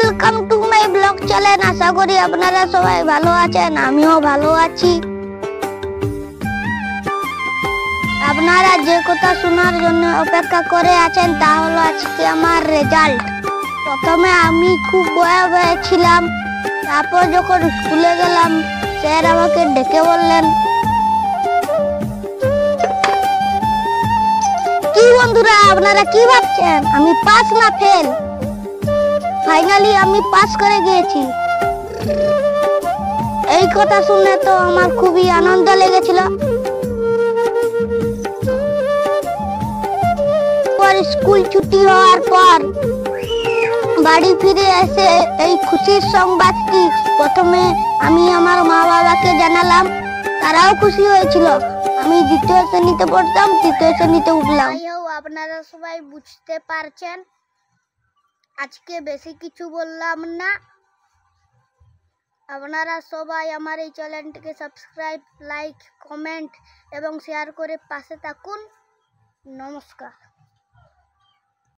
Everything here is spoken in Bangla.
Welcome to my blog channel. আশা করি আপনারা সবাই ভালো আছেন, আমিও ভালো আছি। আপনারা যে কথা শোনার জন্য অপেক্ষা করে আছেন তা হলো আজকে আমার রেজাল্ট। প্রথমে আমি খুব ভয়ে ছিলাম, তারপর যখন স্কুলে গেলাম স্যার আমাকে ডেকে বললেন, কি বন্ধুরা আপনারা কি ভাবছেন আমি পাস না ফেল? ফাইনালি আমি পাস করে গিয়েছি। এই কথা শুনে তো আমার খুবই আনন্দ লেগেছিল। স্কুল ছুটি হওয়ার পর বাড়ি ফিরে এসে এই খুশির সংবাদটি প্রথমে আমি আমার মা বাবাকে জানালাম। তারাও খুশি হয়েছিল। আমি দ্বিতীয় শ্রেণীতে পড়তাম, তৃতীয় শ্রেণীতে উঠলাম। আপনারা সবাই বুঝতে পারছেন, আজকে বেশি কিছু বললাম না। আপনারা সবাই আমার এই চ্যানেলটিকে সাবস্ক্রাইব, লাইক, কমেন্ট এবং শেয়ার করে পাশে থাকুন। নমস্কার।